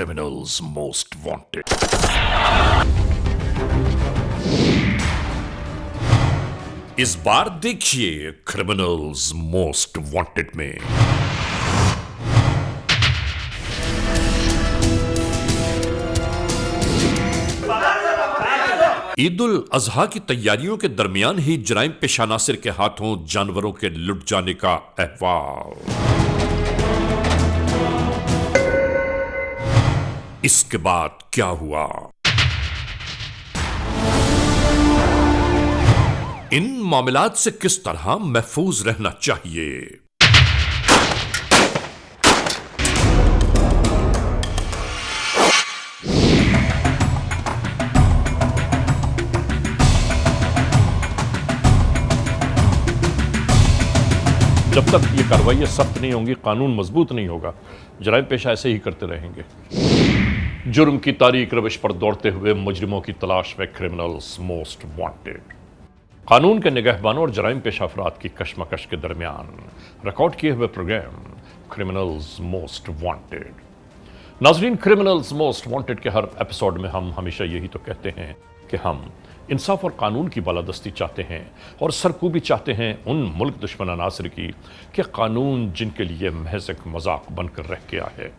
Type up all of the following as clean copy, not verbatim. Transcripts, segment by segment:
criminals most wanted. इस बार देखिए criminals most wanted में ईद उल अजहा की तैयारियों के दरमियान ही जराइम पेशा नासिर के हाथों जानवरों के लुट जाने का अहवाल। इसके बाद क्या हुआ? इन मामलात से किस तरह महफूज रहना चाहिए? जब तक ये कार्रवाई सख्त नहीं होंगी, कानून मजबूत नहीं होगा, जराइम पेशा ऐसे ही करते रहेंगे। जुर्म की तारीख रविश पर दौड़ते हुए मुजरिमों की तलाश में क्रिमिनल्स मोस्ट वांटेड। कानून के निगहबानों और जराइम पेशा अफराद की कशमकश के दरमियान रिकॉर्ड किए हुए प्रोग्राम क्रिमिनल्स मोस्ट वांटेड। नाजरीन, क्रिमिनल्स मोस्ट वांटेड के हर एपिसोड में हम हमेशा यही तो कहते हैं कि हम इंसाफ और कानून की बालादस्ती चाहते हैं और सरकूबी चाहते हैं उन मुल्क दुश्मन अनासर की कि कानून जिनके लिए महज एक मजाक बनकर रह गया है।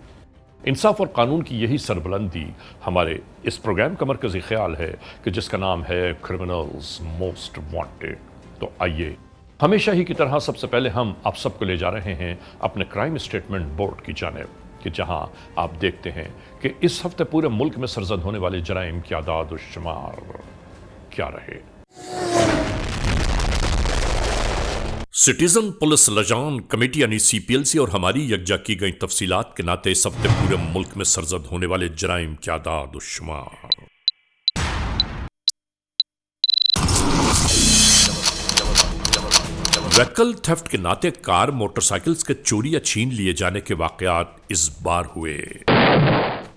इंसाफ और कानून की यही सरबुलंदी हमारे इस प्रोग्राम का मरकजी ख्याल है कि जिसका नाम है क्रिमिनल्स मोस्ट वांटेड। तो आइए, हमेशा ही की तरह सबसे पहले हम आप सबको ले जा रहे हैं अपने क्राइम स्टेटमेंट बोर्ड की जानिब, कि जहां आप देखते हैं कि इस हफ्ते पूरे मुल्क में सरजद होने वाले जराइम की आदाद और शुमार क्या रहे। सिटीजन पुलिस लजान कमेटी यानी सीपीएलसी और हमारी यकजा की गई तफसीलात के नाते इस हफ्ते पूरे मुल्क में सरजद होने वाले जराइम की आदाद और शुमार। व्हीकल थेफ्ट के नाते कार मोटरसाइकिल्स के चोरी या छीन लिए जाने के वाकयात इस बार हुए।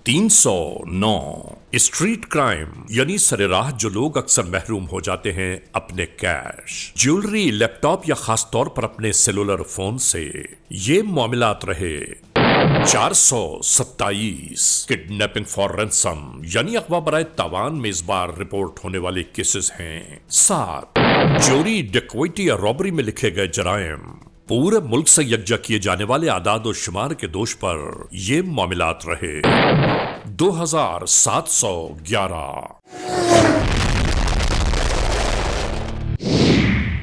309 स्ट्रीट क्राइम यानी सरेराह जो लोग अक्सर महरूम हो जाते हैं अपने कैश, ज्वेलरी, लैपटॉप या खास तौर पर अपने सेलुलर फोन से, ये मामलात रहे। 427 किडनैपिंग फॉर रैंसम यानी अगवा बराए तावान में इस बार रिपोर्ट होने वाले केसेस हैं। 7 चोरी, डकैती या रॉबरी में लिखे गए जराइम। पूरे मुल्क से यकजा किए जाने वाले आदाद और शुमार के दोष पर ये मामलात रहे। 2711।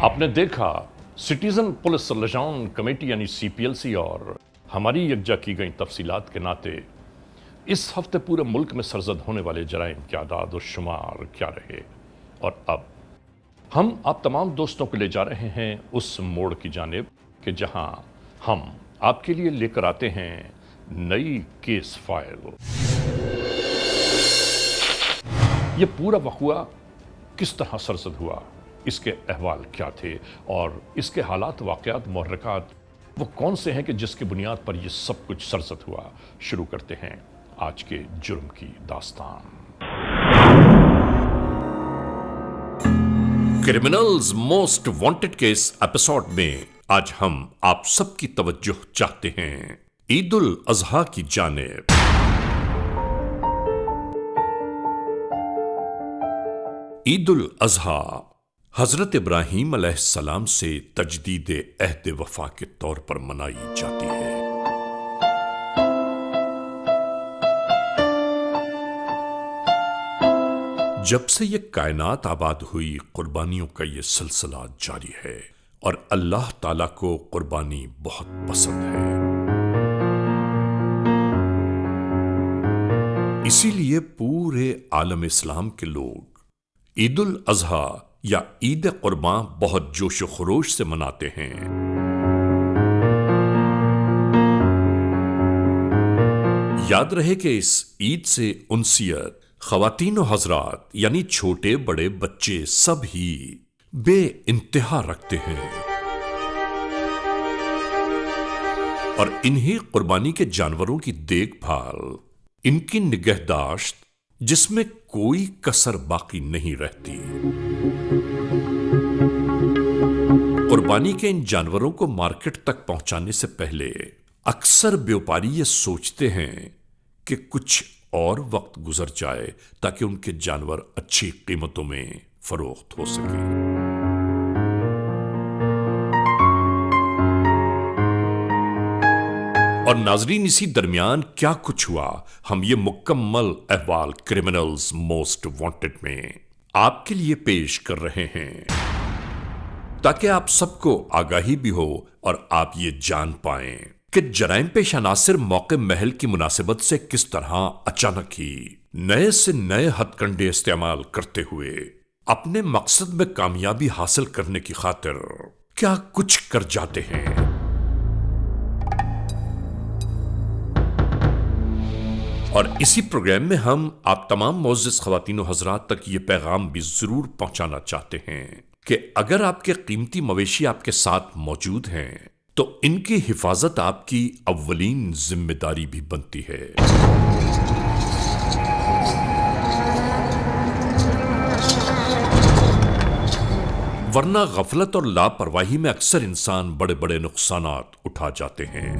आपने देखा, सिटीजन पुलिस लजान कमेटी यानी सीपीएलसी और हमारी यकजा की गई तफसीलात के नाते इस हफ्ते पूरे मुल्क में सरजद होने वाले जराइम के आदाद और शुमार क्या रहे। और अब हम आप तमाम दोस्तों को ले जा रहे हैं उस मोड़ की जानिब कि जहां हम आपके लिए लेकर आते हैं नई केस फाइल। यह पूरा वक़ुआ किस तरह सरजद हुआ, इसके अहवाल क्या थे और इसके हालात, वाक़यात, मुहर्रिकात वो कौन से हैं कि जिसकी बुनियाद पर यह सब कुछ सरजद हुआ। शुरू करते हैं आज के जुर्म की दास्तान। क्रिमिनल्स मोस्ट वांटेड के इस एपिसोड में आज हम आप सबकी तवज्जो चाहते हैं ईद उल अजहा की जानिब। ईद उल अजहा हजरत इब्राहीम अलैहिस्सलाम से तजदीद अहद वफा के तौर पर मनाई जाती है। जब से ये कायनात आबाद हुई, कुर्बानियों का ये सिलसिला जारी है और अल्लाह ताला को कुर्बानी बहुत पसंद है। इसीलिए पूरे आलम इस्लाम के लोग ईद उल अजहा या ईद कुर्बान बहुत जोश व खरोश से मनाते हैं। याद रहे कि इस ईद से उनसियत ख़वातीन व हज़रात यानी छोटे बड़े बच्चे सब ही बे इंतहा रखते हैं और इन्हीं कुर्बानी के जानवरों की देखभाल, इनकी निगहदाश्त, जिसमें कोई कसर बाकी नहीं रहती। कुर्बानी के इन जानवरों को मार्केट तक पहुंचाने से पहले अक्सर व्यापारी ये सोचते हैं कि कुछ और वक्त गुजर जाए ताकि उनके जानवर अच्छी कीमतों में फरोख्त हो सके। और नाजरीन, इसी दरमियान क्या कुछ हुआ, हम ये मुकम्मल अहवाल क्रिमिनल्स मोस्ट वांटेड में आपके लिए पेश कर रहे हैं, ताकि आप सबको आगाही भी हो और आप ये जान पाएं कि जराइम पेशा नासिर मौके महल की मुनासिबत से किस तरह अचानक ही नए से नए हथकंडे इस्तेमाल करते हुए अपने मकसद में कामयाबी हासिल करने की खातिर क्या कुछ कर जाते हैं। और इसी प्रोग्राम में हम आप तमाम मोअज़्ज़िज़ ख़वातीन व हज़रात तक ये पैगाम भी जरूर पहुंचाना चाहते हैं कि अगर आपके कीमती मवेशी आपके साथ मौजूद हैं तो इनकी हिफाजत आपकी अव्वलीन जिम्मेदारी भी बनती है। वरना गफलत और लापरवाही में अक्सर इंसान बड़े बड़े नुकसानात उठा जाते हैं।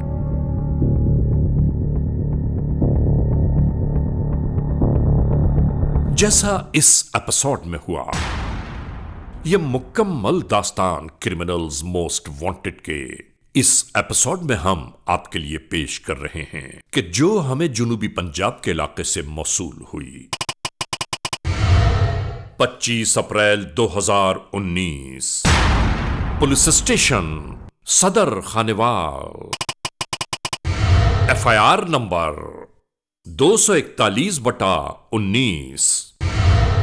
जैसा इस एपिसोड में हुआ, यह मुकम्मल दास्तान क्रिमिनल्स मोस्ट वांटेड के इस एपिसोड में हम आपके लिए पेश कर रहे हैं कि जो हमें जुनूबी पंजाब के इलाके से मौसूल हुई। 25 अप्रैल 2019, पुलिस स्टेशन सदर खानेवाल, FIR नंबर 241/19,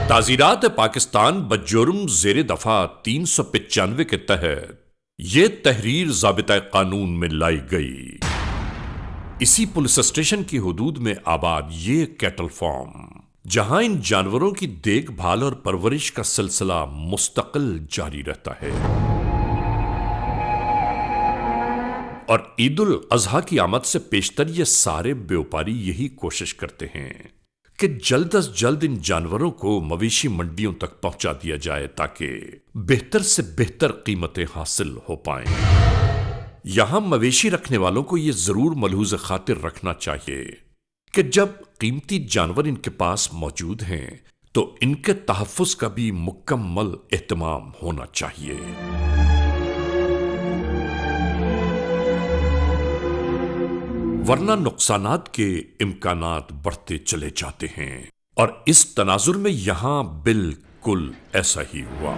ताजीरात पाकिस्तान बजुर्म जेर दफा 395 के तहत यह तहरीर ज़ाबिता कानून में लाई गई। इसी पुलिस स्टेशन की हुदूद में आबाद ये कैटल फार्म, जहां इन जानवरों की देखभाल और परवरिश का सिलसिला मुस्तकिल जारी रहता है। और ईद उल अजहा की आमद से पेशतर ये सारे व्यापारी यही कोशिश करते हैं कि जल्द अज जल्द इन जानवरों को मवेशी मंडियों तक पहुंचा दिया जाए ताकि बेहतर से बेहतर कीमतें हासिल हो पाएं। यहां मवेशी रखने वालों को यह जरूर मलहूज खातिर रखना चाहिए कि जब कीमती जानवर इनके पास मौजूद हैं तो इनके तहफ्फुज का भी मुकम्मल एहतमाम होना चाहिए। वरना नुकसानात के इम्कानात बढ़ते चले जाते हैं। और इस तनाजुर में यहां बिल्कुल ऐसा ही हुआ।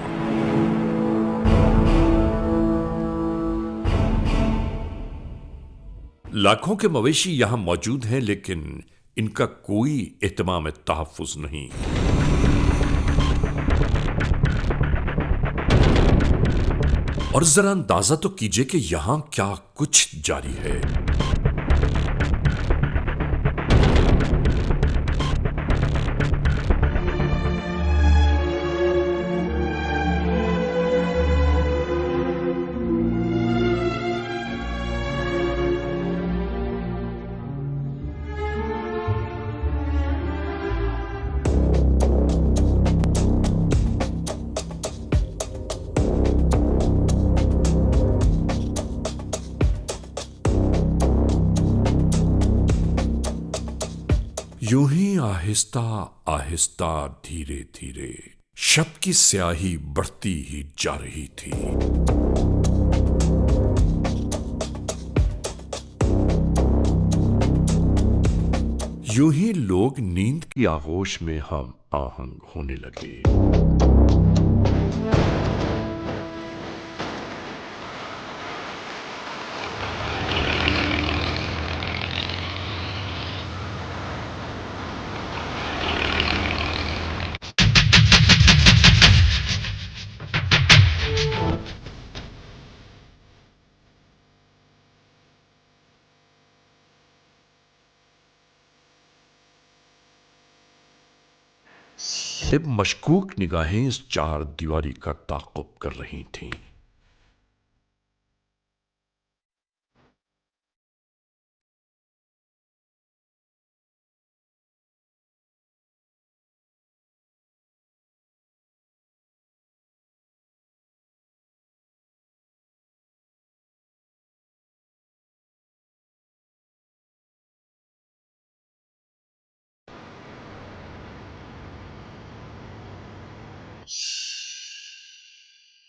लाखों के मवेशी यहां मौजूद हैं, लेकिन इनका कोई एहतमाम तहफ्फुज नहीं। और जरा अंदाजा तो कीजिए कि यहां क्या कुछ जारी है। यूं ही आहिस्ता आहिस्ता धीरे धीरे शब की स्याही बढ़ती ही जा रही थी। यूं ही लोग नींद की आगोश में हम आहंग होने लगे। सिर्फ मशकूक निगाहें इस चार दीवारी का ताक़ुब कर रही थीं।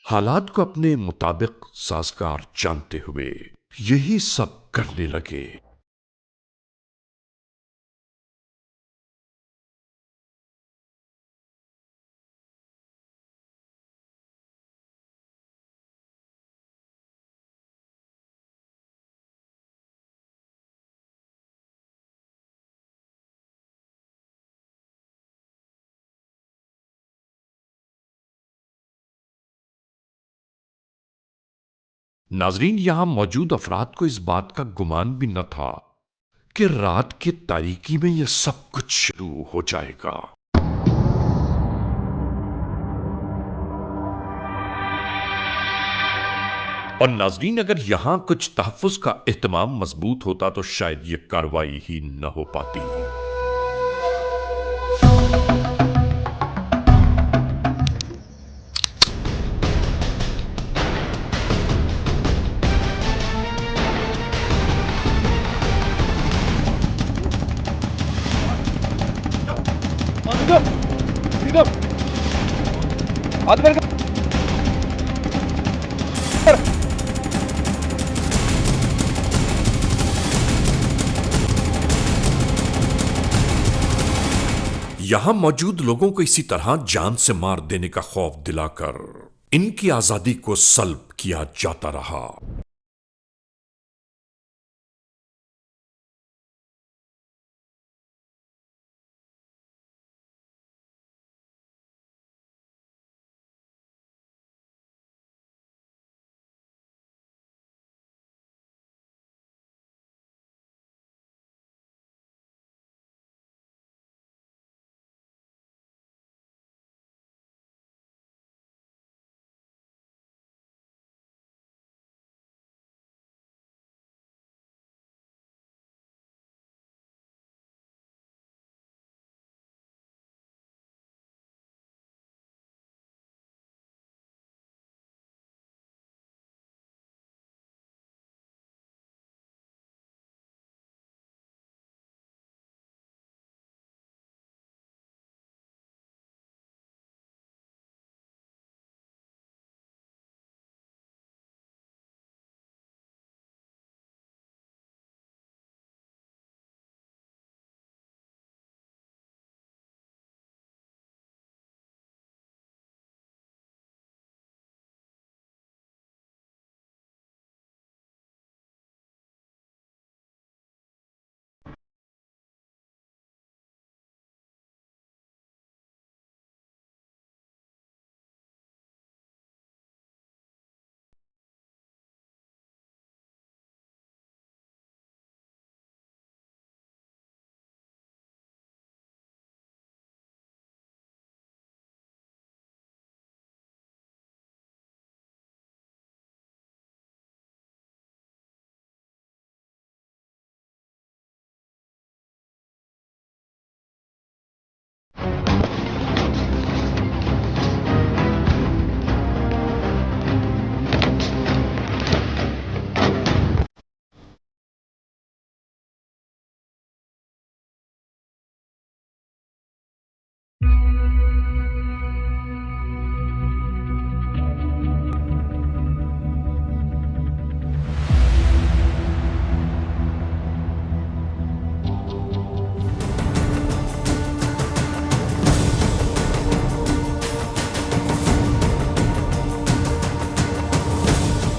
हालात को अपने मुताबिक साजगार जानते हुए यही सब करने लगे। नाजरीन, यहां मौजूद अफराद को इस बात का गुमान भी न था कि रात की तारीकी में यह सब कुछ शुरू हो जाएगा। और नाजरीन, अगर यहां कुछ तहफ्फुज का एहतमाम मजबूत होता तो शायद यह कार्रवाई ही न हो पाती। यहां मौजूद लोगों को इसी तरह जान से मार देने का खौफ दिलाकर इनकी आजादी को सल्ब किया जाता रहा।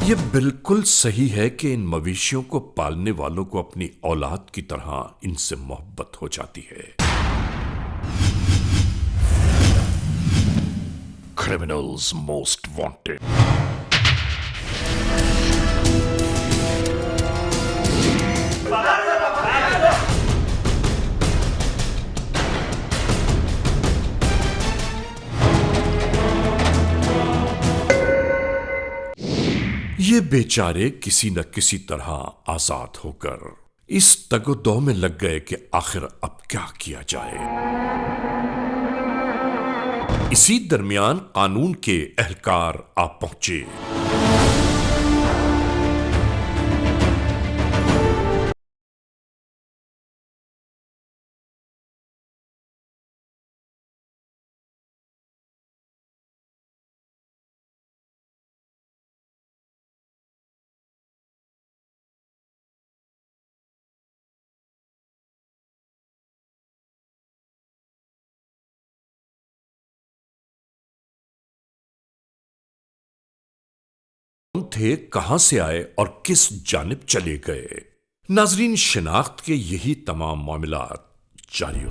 यह बिल्कुल सही है कि इन मवेशियों को पालने वालों को अपनी औलाद की तरह इनसे मोहब्बत हो जाती है। Criminals most wanted. ये बेचारे किसी न किसी तरह आजाद होकर इस तगोदो में लग गए कि आखिर अब क्या किया जाए। इसी दरमियान कानून के एहलकार आ पहुंचे। थे, कहां से आए और किस जानिब चले गए। नाजरीन, शिनाख्त के यही तमाम मामलात जारी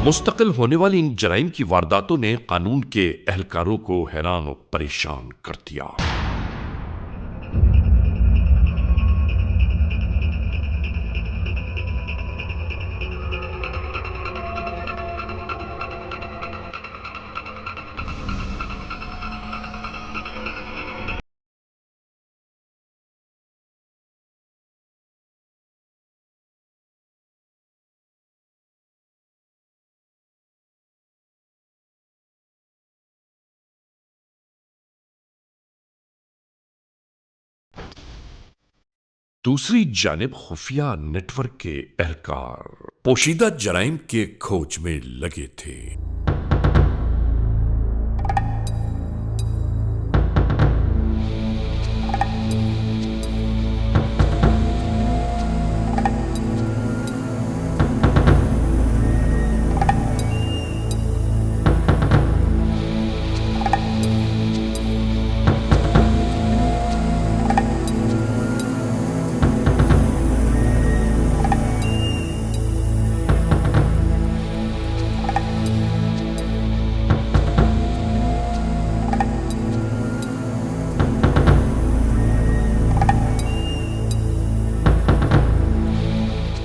मुस्तकिल होने वाली इन जराइम की वारदातों ने कानून के एहलकारों को हैरान और परेशान कर दिया। दूसरी जानिब खुफिया नेटवर्क के एहलकार पोशीदा जराइम के खोज में लगे थे।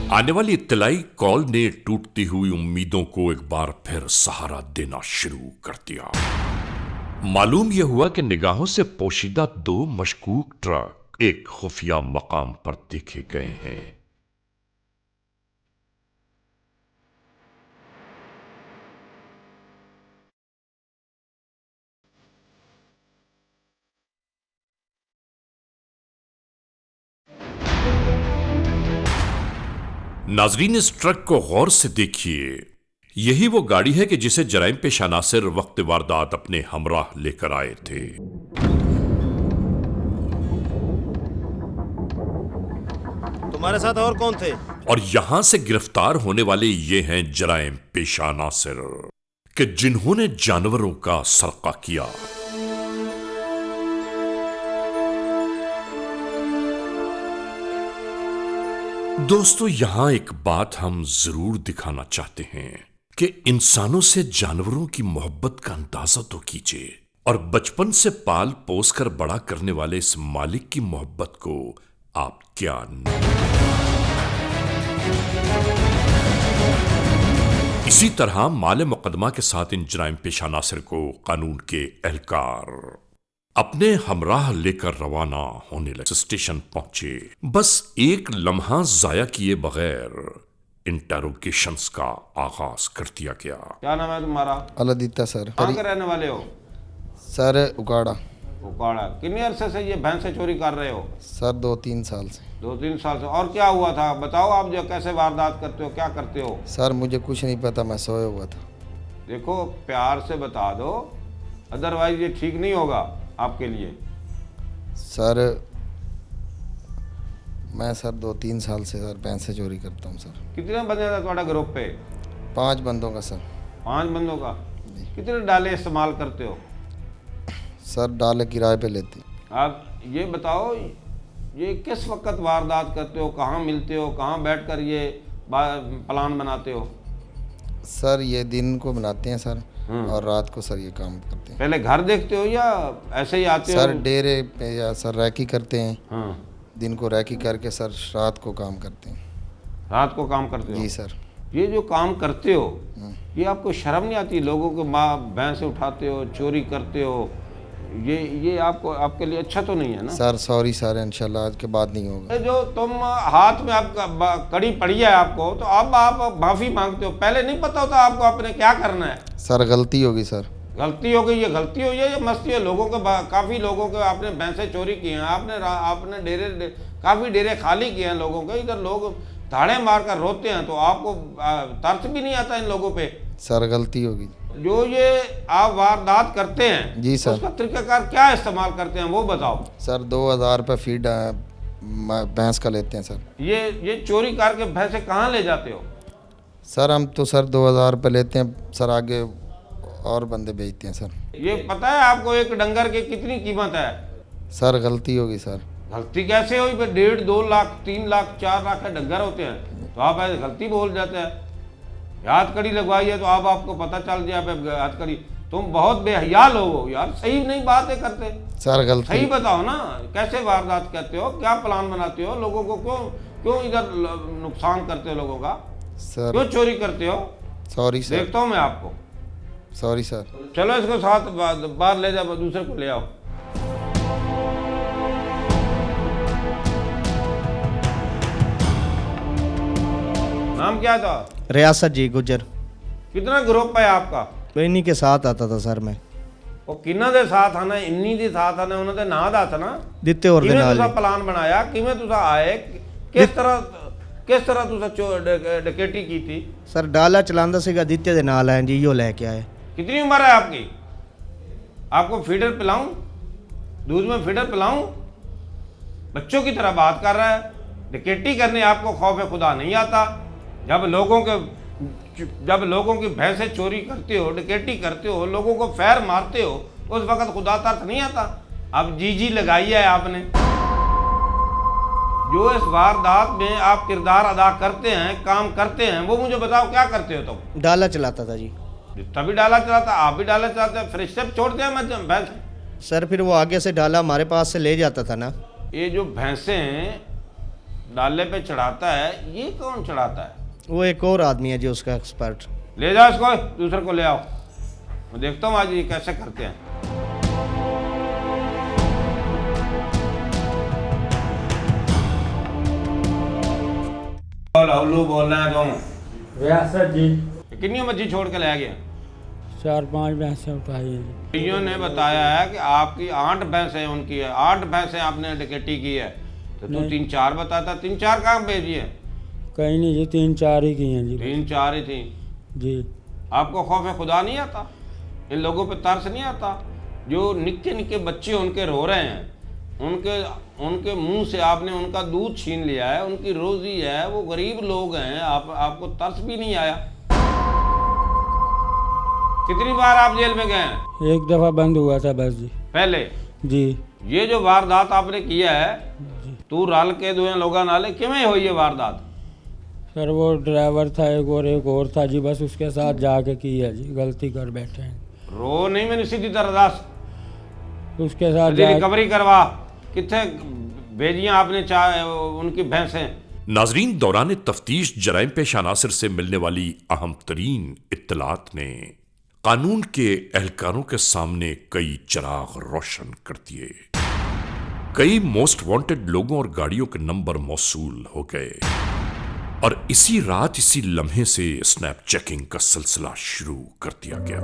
आने वाली इत्तलाई कॉल ने टूटती हुई उम्मीदों को एक बार फिर सहारा देना शुरू कर दिया। मालूम यह हुआ कि निगाहों से पोशीदा 2 मशकूक ट्रक एक खुफिया मकाम पर देखे गए हैं। नाजरीन, इस ट्रक को गौर से देखिए। यही वो गाड़ी है कि जिसे जराइम पेशा नासिर वक्त वारदात अपने हमराह लेकर आए थे। तुम्हारे साथ और कौन थे? और यहां से गिरफ्तार होने वाले ये हैं जराइम पेशा नासिर कि जिन्होंने जानवरों का सरका किया। दोस्तों, यहां एक बात हम जरूर दिखाना चाहते हैं कि इंसानों से जानवरों की मोहब्बत का अंदाजा तो कीजिए, और बचपन से पाल पोस कर बड़ा करने वाले इस मालिक की मोहब्बत को आप क्या इसी तरह माले मुकदमा के साथ इन जराइम पेशा नासिर को कानून के एहलकार अपने हमराह लेकर रवाना होने लगे। स्टेशन पहुंचे, बस एक लम्हा जाया किए बगैर इंटेरोगेशंस का आगाज कर दिया गया। क्या नाम है तुम्हारा? अलादित्य सर। कहाँ के रहने वाले हो? सर उगाड़ा। उकाड़ा। कितने अरसे से ये भैंसे चोरी कर रहे हो? सर 2-3 साल से। 2-3 साल से। और क्या हुआ था बताओ, आप जो कैसे वारदात करते हो, क्या करते हो? सर मुझे कुछ नहीं पता, मैं सोया हुआ था। देखो प्यार से बता दो, अदरवाइज ये ठीक नहीं होगा आपके लिए। सर मैं सर 2-3 साल से सर भैंसे चोरी करता हूँ सर। कितने बंदे थे तुम्हारे ग्रुप पे? 5 बंदों का सर। 5 बंदों का। कितने डाले इस्तेमाल करते हो? सर डाले किराए पे लेते। आप ये बताओ, ये किस वक्त वारदात करते हो, कहाँ मिलते हो, कहाँ बैठकर ये प्लान बनाते हो? सर ये दिन को बनाते हैं सर, और रात को सर ये काम करते हैं। पहले घर देखते हो या ऐसे ही आते हो? सर डेरे पे या सर रैकी करते हैं। हाँ। दिन को रैकी करके सर रात को काम करते हैं। रात को काम करते हो? जी सर। ये जो काम करते हो, ये आपको शर्म नहीं आती? लोगों के माँ भैंसे उठाते हो, चोरी करते हो, ये आपको, आपके लिए अच्छा तो नहीं है ना? सर सॉरी सर, इंशाल्लाह आज के बाद नहीं होगा। ये जो तुम हाथ में आपका कड़ी पड़ी है आपको, तो अब आप माफ़ी मांगते हो, पहले नहीं पता होता आपको आपने क्या करना है? सर गलती होगी सर। गलती हो गई, ये गलती हुई है या मस्ती है? लोगों के काफ़ी लोगों के आपने भैंसे चोरी किए हैं, आपने डेरे काफ़ी डेरे खाली किए हैं लोगों के। इधर लोग धाड़े मार कर रोते हैं, तो आपको तरस भी नहीं आता इन लोगों पे? सर गलती होगी। जो ये आप वारदात करते हैं, जी सर। उसका तरीकाकार क्या इस्तेमाल करते हैं वो बताओ। सर 2000 रुपये फीड भैंस का लेते हैं सर। ये चोरी करके भैंसे कहाँ ले जाते हो? सर हम तो सर 2000 रुपये लेते हैं सर, आगे और बंदे बेचते हैं सर। ये पता है आपको एक डंगर की कितनी कीमत है? सर गलती होगी सर। गलती कैसे हुई? 1.5-2 लाख 3 लाख 4 लाख के डंगर होते हैं, तो आप ऐसे गलती बोल जाते हैं। हथकड़ी लगवाई है तो अब आपको पता चल गया हथकड़ी। तुम बहुत बेहया लोग हो यार, सही नहीं बातें करते। सर गलती। सही बताओ ना, कैसे वारदात करते हो, क्या प्लान बनाते हो, लोगों को क्यों इधर नुकसान करते हो लोगों का? सर क्यों चोरी करते हो? Sorry sir. देखता हूँ मैं आपको। Sorry sir. चलो इसको साथ बाहर ले जाओ, दूसरे को ले आओ। नाम क्या था? रियासत जी गुजर। कितना ग्रुप है आपका? तो इन्हीं के साथ आता था सर मैं। ਉਹ ਕਿੰਨਾਂ ਦੇ ਸਾਥ ਆਣਾ? ਇੰਨੀ ਦੇ ਸਾਥ ਆਣਾ, ਉਹਨਾਂ ਦੇ ਨਾਂ ਦੱਸ ਨਾ। ਦਿੱਤੇ ਹੋਰ ਦੇ ਕਿਵੇਂ ਨਾਲ ਤੁਸੀਂ ਪਲਾਨ ਬਣਾਇਆ, ਕਿਵੇਂ ਤੁਸੀਂ ਆਏ, ਕਿਸ ਤਰ੍ਹਾਂ ਤੁਸੀਂ ਡਕੈਤੀ ਕੀਤੀ? सर डाला चलांदा सीगा, दित्ते दे नाल आए जी, यो लेके आए। कितनी उम्र है आपकी? आपको फीडर पिलाऊं, दूध में फीडर पिलाऊं? बच्चों की तरह बात कर रहा है। डकैती करने आपको खौफ खुदा नहीं आता? जब लोगों की भैंसे चोरी करते हो, डकैती करते हो, लोगों को फैर मारते हो, उस वक्त खुदा तरस नहीं आता? अब जी लगाई है आपने। जो इस वारदात में आप किरदार अदा करते हैं, काम करते हैं, वो मुझे बताओ क्या करते हो तुम? डाला चलाता था जी। तभी डाला चलाता, आप भी डाला चलाते हैं, फिर स्टेप छोड़ते हैं मैं भैंस। सर फिर वो आगे से डाला हमारे पास से ले जाता था ना। ये जो भैंसे हैं डाले पे चढ़ाता है, ये कौन चढ़ाता है? वो एक और आदमी है जी, उसका एक्सपर्ट। ले जाओ इसको, दूसरे को ले आओ, मैं देखता हूँ आज ये कैसे करते हैं। उल्लू बोल रहे हैं तुम? रियासत जी कितनी मच्छी छोड़ के ले गए? 4-5 भैंसें उठाई हैं जी। भाइयों ने बताया है कि आपकी 8 भैंसें उनकी है, 8 भैंसें आपने डकैती की है, तो तू 3-4 बताता। 3-4 कहाँ भेजी है? कहीं नहीं जी, 3-4 ही की हैं जी। 3-4 ही थी जी। आपको खौफ खुदा नहीं आता? इन लोगों पे तरस नहीं आता? जो निक्के निक्के बच्चे उनके रो रहे हैं, उनके मुंह से आपने उनका दूध छीन लिया है, उनकी रोजी है, वो गरीब लोग हैं, आपको तरस भी नहीं आया? कितनी बार आप जेल में गए हैं? एक दफ़ा बंद हुआ था बस जी। पहले जी। ये जो वारदात आपने किया है, तू रल के दो लोग नाले किमें हुई ये वारदात? सर वो ड्राइवर था एक और था जी, बस उसके साथ जाके की है जी, गलती कर बैठे हैं। रो नहीं, मैंने सीधी तरह दस उसके साथ रिकवरी करवा। कितने भेजियां आपने उनकी भैंसें? नाजरीन, दौरान तफ्तीश जराइम पेश अनासर से मिलने वाली अहम तरीन इत्तलात ने कानून के एहलकारों के सामने कई चिराग रोशन कर दिए। कई मोस्ट वांटेड लोगों और गाड़ियों के नंबर मौसूल हो गए और इसी रात इसी लम्हे से स्नैप चेकिंग का सिलसिला शुरू कर दिया गया।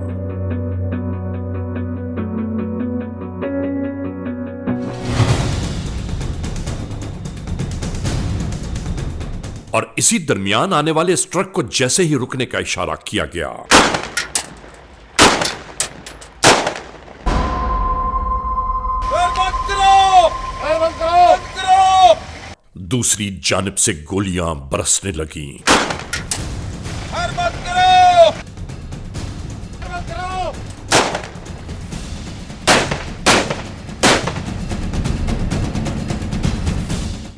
और इसी दरमियान आने वाले इस ट्रक को जैसे ही रुकने का इशारा किया गया, दूसरी जानिब से गोलियां बरसने लगीं।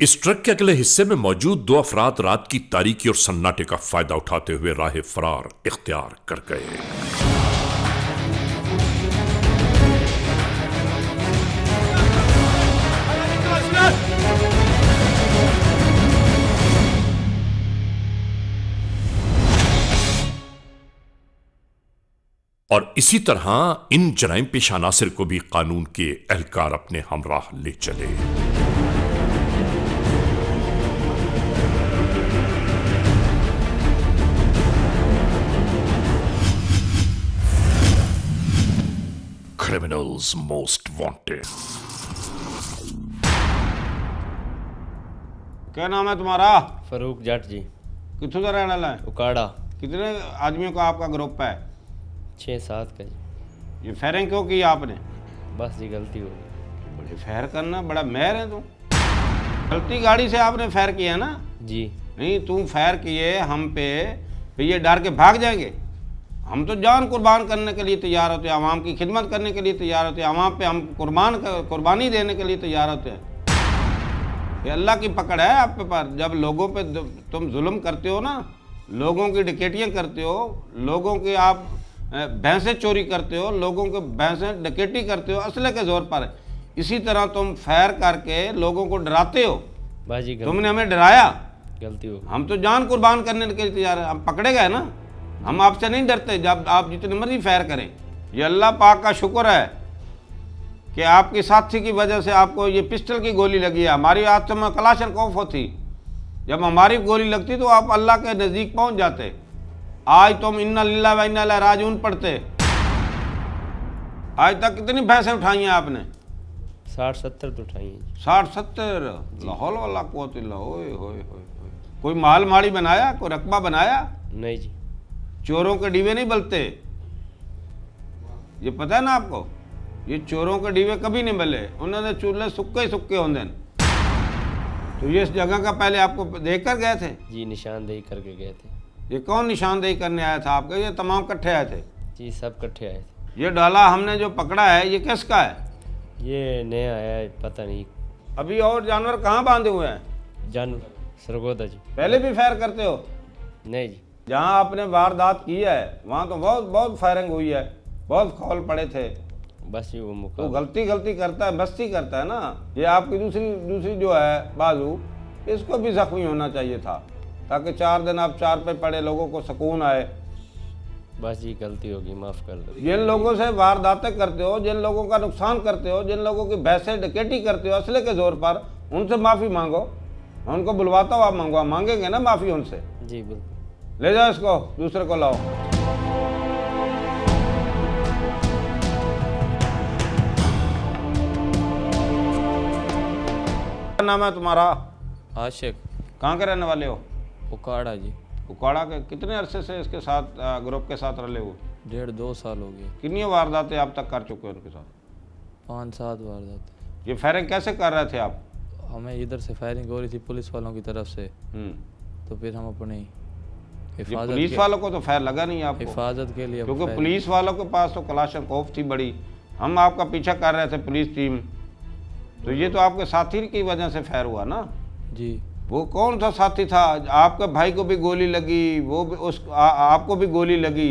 इस ट्रक के अगले हिस्से में मौजूद 2 अफराद रात की तारीकी और सन्नाटे का फायदा उठाते हुए राह फरार इख्तियार कर गए। और इसी तरह इन जराइम पेश अनासिर को भी कानून के एहलकार अपने हमराह ले चले। Criminals most wanted. क्या नाम है तुम्हारा? फरूक जट जी, कितों का रहने वाला है? उकाड़ा। कितने आदमियों का आपका ग्रुप है? 6-7 का जी। ये फायरिंग क्यों की आपने? बस जी गलती हो गई। बड़े फायर करना, बड़ा महर है तुम। गलती गाड़ी से आपने फायर किया ना? जी नहीं, तुम फायर किए हम पे, फिर ये डर के भाग जाएंगे। हम तो जान कुर्बान करने के लिए तैयार होते हैं, आवाम की खिदमत करने के लिए तैयार होते हैं, आवाम पे हम कुर्बानी देने के लिए तैयार होते हैं। ये अल्लाह की पकड़ है आप पे पर। जब लोगों पे तुम जुल्म करते हो ना, लोगों की डकैतियाँ करते हो, लोगों की आप भैंसें चोरी करते हो, लोगों के भैंसें डकैती करते हो असले के जोर पर, इसी तरह तुम फायर करके लोगों को डराते हो। बाजी तुमने हमें डराया, गलती हो गई। हम तो जान कुर्बान करने के लिए तैयार है। हम पकड़े गए ना, हम आपसे नहीं डरते। जब आप जितनी मर्जी फायर करें, ये अल्लाह पाक का शुक्र है कि आपके साथी की वजह से आपको ये पिस्टल की गोली लगी है। हमारी आज में कलाशनकोफ होती, जब हमारी गोली लगती तो आप अल्लाह के नज़दीक पहुंच जाते। आज तुम इन्ना लिल्लाह व इन्ना इलैहि राजिऊन पढ़ते। आज तक कितनी भैंसें उठाई हैं आपने? 60-70 तो उठाई हैं। 60-70। लाहौल वाला कुव्वत इल्ला होए होए होए। कोई माल माड़ी बनाया, कोई रकबा बनाया? नहीं जी। चोरों के डीवे नहीं बलते, ये पता है ना आपको? ये चोरों के डीवे कभी नहीं बले, उन्होंने चूल्हे सुक्के ही सुक्के होंगे। तो ये इस जगह का पहले आपको देख कर गए थे? जी निशानदेही करके गए थे। ये कौन निशानदेही करने आया था आपके? ये तमाम इकट्ठे आए थे? जी सब इकट्ठे आए थे। ये डाला हमने जो पकड़ा है ये किसका है? ये नया आया है, पता नहीं। अभी और जानवर कहाँ बांधे हुए हैं? जानवर सरगोदा जी। पहले भी फायर करते हो? नहीं जी। जहाँ आपने वारदात की है वहाँ तो बहुत फायरिंग हुई है, बहुत खौल पड़े थे। बस ये वो तो मुकाबला। गलती करता है, मस्ती करता है ना। ये आपकी दूसरी जो है बाजू, इसको भी जख्मी होना चाहिए था, ताकि 4 दिन आप चार पे पड़े, लोगों को सुकून आए। बस जी गलती होगी, माफ़ कर दो। जिन लोगों से वारदातें करते हो, जिन लोगों का नुकसान करते हो, जिन लोगों की भैंसें डकैती करते हो असले के जोर पर, उनसे माफ़ी मांगो। मैं उनको बुलवाता हूँ, आप मांगेंगे ना माफ़ी उनसे? जी बिल्कुल। ले जाओ इसको, दूसरे को लाओ। क्या नाम है तुम्हारा? आशिक। कहाँ के रहने वाले हो? उकाड़ा जी। उकाड़ा के। कितने अरसे से इसके साथ ग्रुप के साथ रले हो? 1.5-2 साल हो गए। कितनी वारदातें आप तक कर चुके हो उनके साथ? 5-7 वारदात। ये फायरिंग कैसे कर रहे थे आप? हमें इधर से फायरिंग हो रही थी पुलिस वालों की तरफ से, तो फिर हम अपनी ये पुलिस वालों को तो फायर लगा नहीं आपको? हिफाजत के लिए, क्योंकि पुलिस वालों के पास तो कलाशनकोफ थी बड़ी। हम आपका पीछा कर रहे थे पुलिस टीम, तो ये तो आपके साथी की वजह से फायर हुआ ना? जी। वो कौन सा साथी था? आपके भाई को भी गोली लगी, वो भी आपको भी गोली लगी।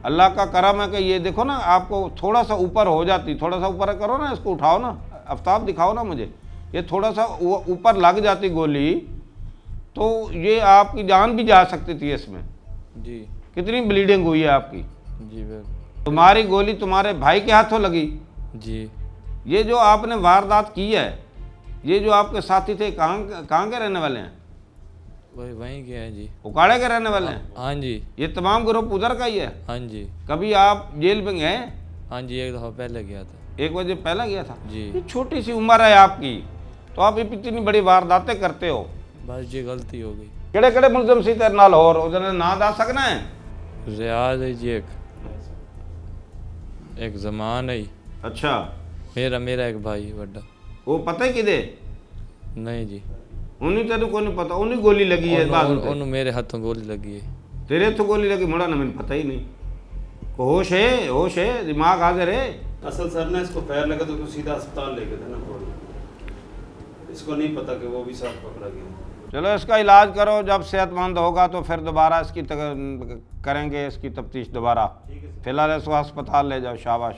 अल्लाह का करम है कि ये देखो ना, आपको थोड़ा सा ऊपर हो जाती, थोड़ा सा ऊपर करो ना, इसको उठाओ ना, आफ्ताब दिखाओ ना मुझे, ये थोड़ा सा ऊपर लग जाती गोली तो ये आपकी जान भी जा सकती थी इसमें। जी। कितनी ब्लीडिंग हुई है आपकी? जी बिल्कुल। तुम्हारी गोली तुम्हारे भाई के हाथों लगी। जी। ये जो आपने वारदात की है, ये जो आपके साथी थे कहाँ के रहने वाले हैं? वही वहीं के हैं जी। उकाड़े के रहने वाले हैं? हाँ जी। ये तमाम ग्रुप उधर का ही है? हाँ जी। कभी आप जेल में गए? हाँ जी, एक दफ़ा पहले गया था। 1 बजे पहले गया था? जी। ये छोटी सी उम्र है आपकी, तो आप ये इतनी बड़ी वारदातें करते हो। बस जी गलती हो गई। केड़े केड़े मुलजम सी तेरे नाल होर उधर ना दा सकना है? रियाज है जी, एक जमान है। अच्छा। मेरा एक भाई बड़ा। वो पता है किदे? नहीं जी। उन्हीं तेरे को नहीं पता, उन्हीं गोली लगी है बाद में? उन्होंने मेरे हाथों गोली लगी है। तेरे तो गोली लगी मुड़ा ना, मैंने पता ही नहीं। होश है, दिमाग हाजिर है? असल सर ने इसको पैर लगा तो सीधा अस्पताल लेके थे ना, इसको नहीं पता कि वो भी साथ पकड़ा गया। चलो इसका इलाज करो, जब सेहतमंद होगा तो फिर दोबारा इसकी करेंगे इसकी तफ्तीश दोबारा। फिलहाल इसको अस्पताल ले जाओ, शाबाश।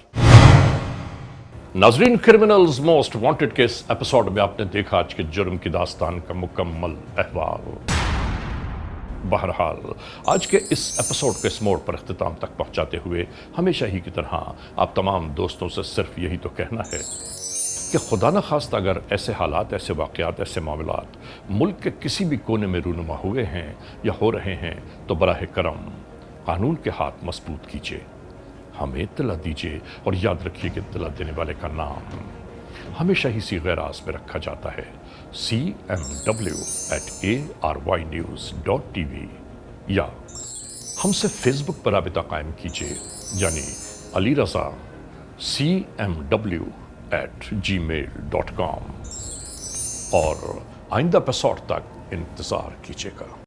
नाजरीन, क्रिमिनल्स मोस्ट वांटेड के इस एपिसोड में आपने देखा आज के जुर्म की दास्तान का मुकम्मल अहवाल। बहरहाल आज के इस एपिसोड के इस मोड़ पर अख्तिताम तक पहुंचाते हुए हमेशा ही की तरह आप तमाम दोस्तों से सिर्फ यही तो कहना है कि खुदा न खास्ता अगर ऐसे हालात, ऐसे वाक़यात, ऐसे मामलात मुल्क के किसी भी कोने में रूनुमा हुए हैं या हो रहे हैं तो बराह करम कानून के हाथ मजबूत कीजिए, हमें इत्तला दीजिए और याद रखिए कि इत्तला देने वाले का नाम हमेशा ही सी गैराज में रखा जाता है, cmw@arYnews.tv, या हमसे फेसबुक पर राबिता कायम कीजिए, यानी अली रज़ा cmw@gmail.com, और आइंदा एपिसोड तक इंतज़ार कीजिएगा।